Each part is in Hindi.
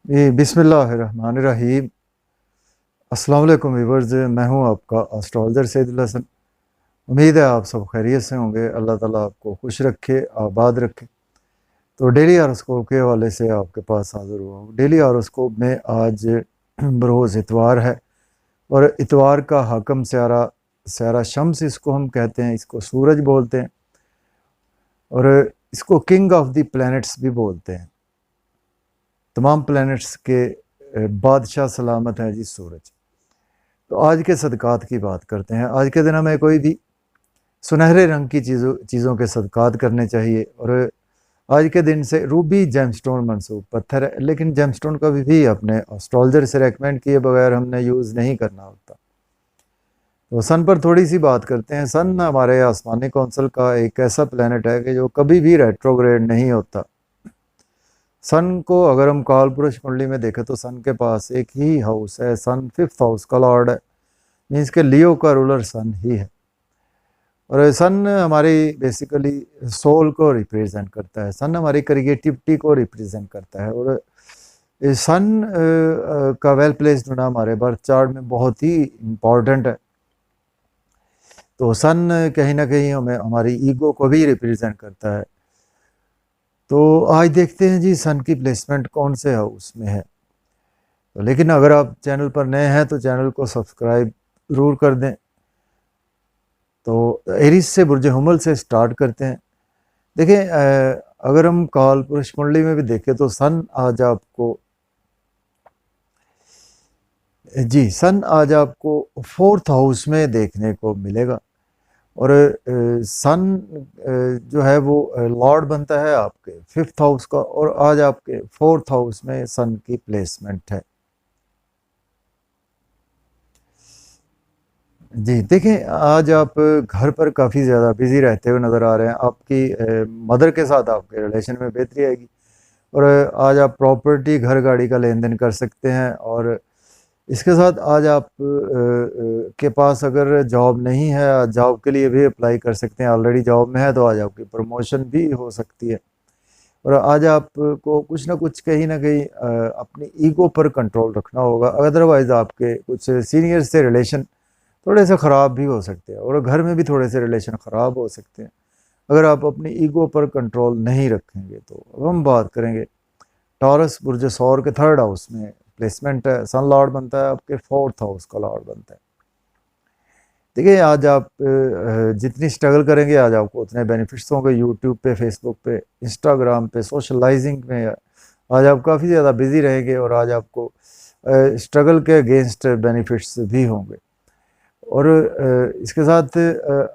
जी, बिस्मिल्लाहिर्रहमानिर्रहीम। अस्सलाम वालेकुम व्यूअर्स, मैं हूं आपका एस्ट्रोलॉजर सैयदुल हसन। उम्मीद है आप सब खैरियत से होंगे। अल्लाह ताला आपको खुश रखे, आबाद रखे। तो डेली हॉरोस्कोप के हवाले से आपके पास हाज़िर हुआ हूँ। डेली हॉरोस्कोप में आज बरोज़ इतवार है और इतवार का हाकम स्यारा स्यारा शम्स इसको हम कहते हैं, इसको सूरज बोलते हैं और इसको किंग ऑफ द प्लैनेट्स भी बोलते हैं। तमाम प्लैनेट्स के बादशाह सलामत है जी सूरज। तो आज के सदक़ात की बात करते हैं। आज के दिन हमें कोई भी सुनहरे रंग की चीज़ों के सदक़ात करने चाहिए और आज के दिन से रूबी जेमस्टोन मंसूब पत्थर है, लेकिन जेमस्टोन कभी भी अपने एस्ट्रोलॉजर से रेकमेंड किए बगैर हमने यूज़ नहीं करना होता। तो सन पर थोड़ी सी बात करते हैं। सन हमारे आसमानी कौंसल का एक ऐसा प्लैनेट है कि जो कभी भी रेट्रोग्रेड नहीं होता। सन को अगर हम काल पुरुष कुंडली में देखें तो सन के पास एक ही हाउस है, सन 5th हाउस का लॉर्ड है, मीन्स के लियो का रूलर सन ही है। और सन हमारी बेसिकली सोल को रिप्रेजेंट करता है, सन हमारी क्रिएटिविटी को रिप्रेजेंट करता है और सन का वेल प्लेस्ड होना हमारे बर्थ चार्ट में बहुत ही इम्पॉर्टेंट है। तो सन कहीं ना कहीं हमें हमारी ईगो को भी रिप्रेजेंट करता है। तो आज देखते हैं जी सन की प्लेसमेंट कौन से हाउस में है। तो लेकिन अगर आप चैनल पर नए हैं तो चैनल को सब्सक्राइब ज़रूर कर दें। तो एरिस से बुर्ज हुमल से स्टार्ट करते हैं। देखिए, अगर हम काल पुरुष कुंडली में भी देखें तो सन आज आपको 4th हाउस में देखने को मिलेगा और सन जो है वो लॉर्ड बनता है आपके 5th हाउस का और आज आपके 4th हाउस में सन की प्लेसमेंट है। जी, देखें आज आप घर पर काफ़ी ज़्यादा बिज़ी रहते हुए नज़र आ रहे हैं। आपकी मदर के साथ आपके रिलेशन में बेहतरी आएगी और आज आप प्रॉपर्टी, घर, गाड़ी का लेन-देन कर सकते हैं और इसके साथ आज आप के पास अगर जॉब नहीं है, जॉब के लिए भी अप्लाई कर सकते हैं। ऑलरेडी जॉब में है तो आज आपकी प्रमोशन भी हो सकती है और आज आपको कुछ ना कुछ कहीं न कहीं अपनी ईगो पर कंट्रोल रखना होगा। अदरवाइज़ आपके कुछ सीनियर से रिलेशन थोड़े से ख़राब भी हो सकते हैं और घर में भी थोड़े से रिलेशन ख़राब हो सकते हैं अगर आप अपनी ईगो पर कंट्रोल नहीं रखेंगे। तो अब हम बात करेंगे टॉरस बुर्ज सौर के 3rd हाउस में प्लेसमेंट है। सन लॉर्ड बनता है आपके 4th हाउस का लॉर्ड बनता है। देखिए आज आप जितनी स्ट्रगल करेंगे आज आपको उतने बेनिफिट्स होंगे। यूट्यूब पे, फेसबुक पे, इंस्टाग्राम पे, सोशलाइजिंग में आज आप काफ़ी ज़्यादा बिजी रहेंगे और आज आपको स्ट्रगल के अगेंस्ट बेनिफिट्स भी होंगे और इसके साथ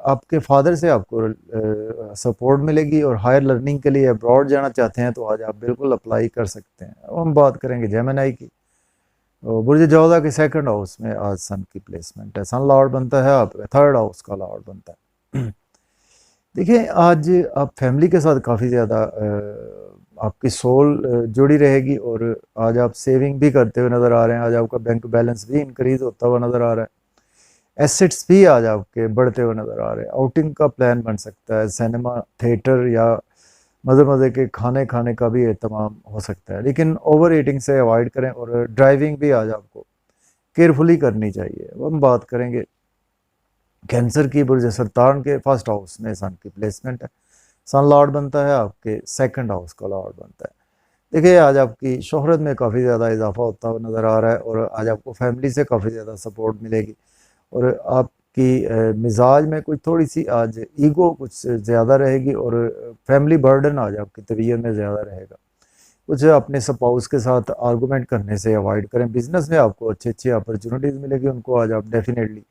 आपके फादर से आपको सपोर्ट मिलेगी और हायर लर्निंग के लिए अब्रॉड जाना चाहते हैं तो आज आप बिल्कुल अप्लाई कर सकते हैं। अब हम बात करेंगे जेमिनी की। बुर्ज जोधा के 2nd हाउस में आज सन की प्लेसमेंट है। सन लॉर्ड बनता है आपका 3rd हाउस का लॉर्ड बनता है। देखिए आज आप फैमिली के साथ काफ़ी ज़्यादा आपकी सोल जुड़ी रहेगी और आज आप सेविंग भी करते हुए नज़र आ रहे हैं। आज आपका बैंक बैलेंस भी इंक्रीज़ होता हुआ नज़र आ रहा है। एसेट्स भी आज आपके बढ़ते हुए नज़र आ रहे हैं। आउटिंग का प्लान बन सकता है, सिनेमा, थिएटर या मज़े मज़े के खाने खाने का भी एहतमाम हो सकता है, लेकिन ओवर ईटिंग से अवॉइड करें और ड्राइविंग भी आज आपको केयरफुली करनी चाहिए। अब हम बात करेंगे कैंसर की। बुर्ज सरतान के 1st हाउस में सन की प्लेसमेंट है। सन लॉर्ड बनता है आपके 2nd हाउस का लॉर्ड बनता है। देखिए आज आपकी शोहरत में काफ़ी ज़्यादा इजाफा होता हुआ नज़र आ रहा है और आज आपको फैमिली से काफ़ी ज़्यादा सपोर्ट मिलेगी और आपकी मिजाज में कुछ थोड़ी सी आज ईगो कुछ ज़्यादा रहेगी और फैमिली बर्डन आज आपकी तबीयत में ज़्यादा रहेगा। कुछ अपने स्पाउस के साथ आर्गूमेंट करने से अवॉइड करें। बिजनेस में आपको अच्छी अच्छी अपॉर्चुनिटीज़ मिलेगी, उनको आज आप डेफिनेटली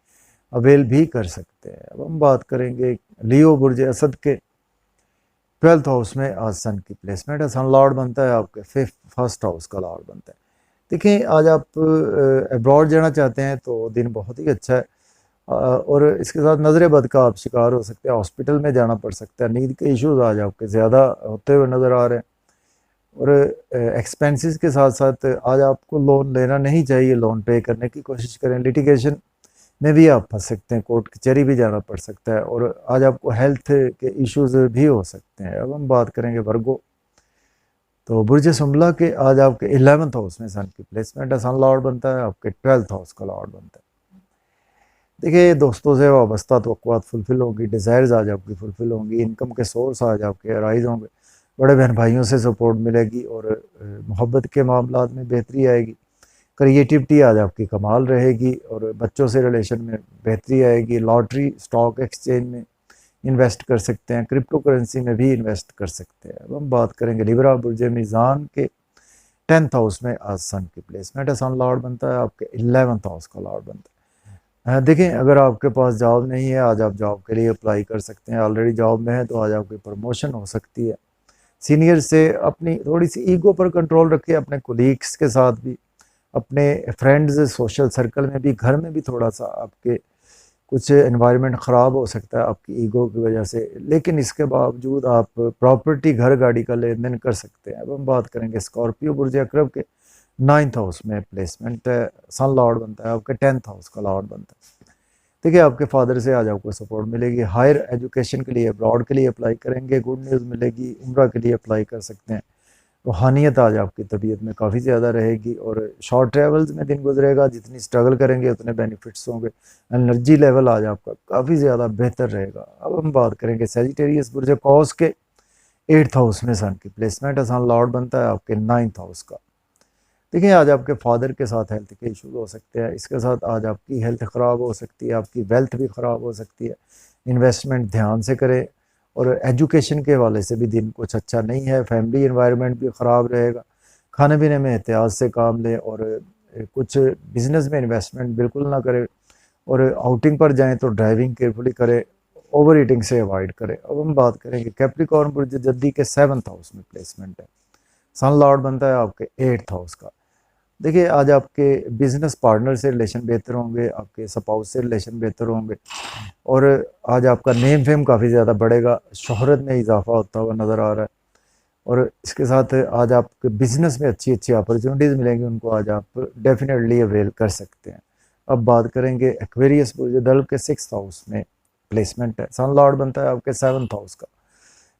अवेल भी कर सकते हैं। अब हम बात करेंगे लियो बुर्ज असद के 12th हाउस में आज सन की प्लेसमेंट है। सन लॉर्ड बनता है आपके 1st हाउस का लॉर्ड बनता है। देखिए आज आप अब्रॉड जाना चाहते हैं तो दिन बहुत ही अच्छा है और इसके साथ नज़र बद का आप शिकार हो सकते हैं, हॉस्पिटल में जाना पड़ सकता है। नींद के इश्यूज आज आपके ज़्यादा होते हुए नज़र आ रहे हैं और एक्सपेंसेस के साथ साथ आज आपको लोन लेना नहीं चाहिए। लोन पे करने की कोशिश करें। लिटिगेशन में भी आप फंस सकते हैं, कोर्ट कचहरी भी जाना पड़ सकता है और आज आपको हेल्थ के इश्यूज भी हो सकते हैं। अब हम बात करेंगे वर्गो। तो बुर्ज सुमला के आज आपके 11th हाउस में सन की प्लेसमेंट है। सन लॉर्ड बनता है आपके 12th हाउस का लॉर्ड बनता है। देखिए दोस्तों से वाबस्ता तवक्कुआत फुलफिल होंगी, डिज़ायर्स आज आपकी फुलफिल होंगी, इनकम के सोर्स आज आपके राइज होंगे, बड़े बहन भाइयों से सपोर्ट मिलेगी और मोहब्बत के मामलात में बेहतरी आएगी। क्रिएटिविटी आज आपकी कमाल रहेगी और बच्चों से रिलेशन में बेहतरी आएगी। लॉटरी, स्टॉक एक्सचेंज में इन्वेस्ट कर सकते हैं, क्रिप्टो करेंसी में भी इन्वेस्ट कर सकते हैं। अब हम बात करेंगे लिब्रा बुर्ज मीज़ान के 10th हाउस में आज सन की प्लेसमेंट है। सन लॉर्ड बनता है आपके 11th हाउस का लॉर्ड बनता है। देखें अगर आपके पास जॉब नहीं है, आज आप जॉब के लिए अप्लाई कर सकते हैं। ऑलरेडी जॉब में है तो आज आपकी प्रमोशन हो सकती है। सीनियर से अपनी थोड़ी सी ईगो पर कंट्रोल रखिए, अपने कोलीग्स के साथ भी, अपने फ्रेंड्स सोशल सर्कल में भी, घर में भी थोड़ा सा आपके कुछ एनवायरनमेंट ख़राब हो सकता है आपकी ईगो की वजह से, लेकिन इसके बावजूद आप प्रॉपर्टी, घर गाड़ी का लेन देन कर सकते हैं। अब हम बात करेंगे स्कॉर्पियो बुर्ज अकरब के 9th हाउस में प्लेसमेंट है। सन लॉर्ड बनता है आपके 10th हाउस का लॉर्ड बनता है। देखिए आपके फादर से आज आपको सपोर्ट मिलेगी। हायर एजुकेशन के लिए, अब्रॉड के लिए अप्लाई करेंगे, गुड न्यूज़ मिलेगी। उम्रा के लिए अप्लाई कर सकते हैं। रूहानियत आज आपकी तबीयत में काफ़ी ज़्यादा रहेगी और शॉर्ट ट्रैवल्स में दिन गुजरेगा। जितनी स्ट्रगल करेंगे उतने बेनिफिट्स होंगे। एनर्जी लेवल आज आपका काफ़ी ज़्यादा बेहतर रहेगा। अब हम बात करेंगे सैजिटेरियस बुर्ज कौस के 8th हाउस में सन की प्लेसमेंट है। सन लॉर्ड बनता है आपके 9th हाउस का। देखिए आज आपके फादर के साथ हेल्थ के इश्यूज हो सकते हैं, इसके साथ आज आपकी हेल्थ ख़राब हो सकती है, आपकी वेल्थ भी ख़राब हो सकती है। इन्वेस्टमेंट ध्यान से करें और एजुकेशन के हवाले से भी दिन कुछ अच्छा नहीं है। फैमिली एनवायरनमेंट भी ख़राब रहेगा। खाने पीने में एहतियात से काम लें और कुछ बिज़नेस में इन्वेस्टमेंट बिल्कुल ना करें और आउटिंग पर जाएं तो ड्राइविंग केयरफुली करें, ओवर ईटिंग से अवॉइड करें। अब हम बात करेंगे कैप्रिकॉर्न बुर्ज जद्दी के 7th हाउस में प्लेसमेंट है। सन लॉर्ड बनता है आपके 8th हाउस का। देखिए आज आपके बिज़नेस पार्टनर से रिलेशन बेहतर होंगे, आपके स्पाउस से रिलेशन बेहतर होंगे और आज आपका नेम फेम काफ़ी ज़्यादा बढ़ेगा। शोहरत में इजाफा होता हुआ नज़र आ रहा है और इसके साथ आज आपके बिज़नेस में अच्छी अच्छी अपॉर्चुनिटीज़ मिलेंगी, उनको आज आप डेफिनेटली अवेल कर सकते हैं। अब बात करेंगे एक्वेरियस बुर्ज दल के 6th हाउस में प्लेसमेंट है। सन लॉर्ड बनता है आपके 7th हाउस का।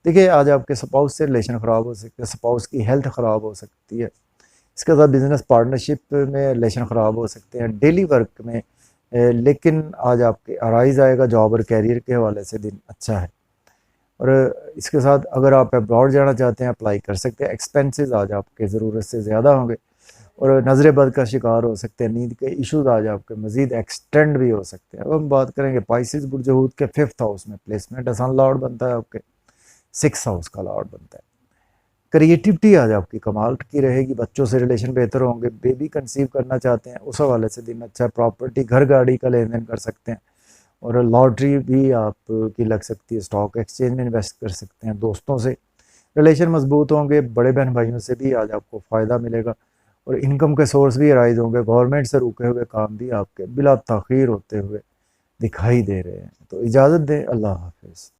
देखिए आज आपके स्पाउस से रिलेशन ख़राब हो सकते हैं, स्पाउस की हेल्थ ख़राब हो सकती है। इसके साथ बिज़नेस पार्टनरशिप में रिलेशन ख़राब हो सकते हैं, डेली वर्क में। लेकिन आज आपके अराइज आएगा, जॉब और कैरियर के हवाले से दिन अच्छा है। और इसके साथ अगर आप अब्रॉड जाना चाहते हैं अप्लाई कर सकते हैं। एक्सपेंसेस आज आपके ज़रूरत से ज़्यादा होंगे और नज़र बद का शिकार हो सकते हैं। नींद के इश्यूज आज आपके मज़ीद एक्सटेंड भी हो सकते हैं। अब हम बात करेंगे पाइसिस बुर्ज हूत के 5th हाउस में प्लेसमेंट है। सन लॉर्ड बनता है आपके 6th हाउस का लॉर्ड बनता है। क्रिएटिविटी आज आपकी कमाल की रहेगी, बच्चों से रिलेशन बेहतर होंगे। बेबी कंसीव करना चाहते हैं उस हवाले से दिन अच्छा है। प्रॉपर्टी, घर गाड़ी का लेन देन कर सकते हैं और लॉटरी भी आपकी लग सकती है। स्टॉक एक्सचेंज में इन्वेस्ट कर सकते हैं। दोस्तों से रिलेशन मजबूत होंगे, बड़े बहन भाइयों से भी आज आपको फ़ायदा मिलेगा और इनकम के सोर्स भी राइज होंगे। गवर्नमेंट से रुके हुए काम भी आपके बिला ताख़ीर होते हुए दिखाई दे रहे हैं। तो इजाज़त दें, अल्लाह हाफ़िज़।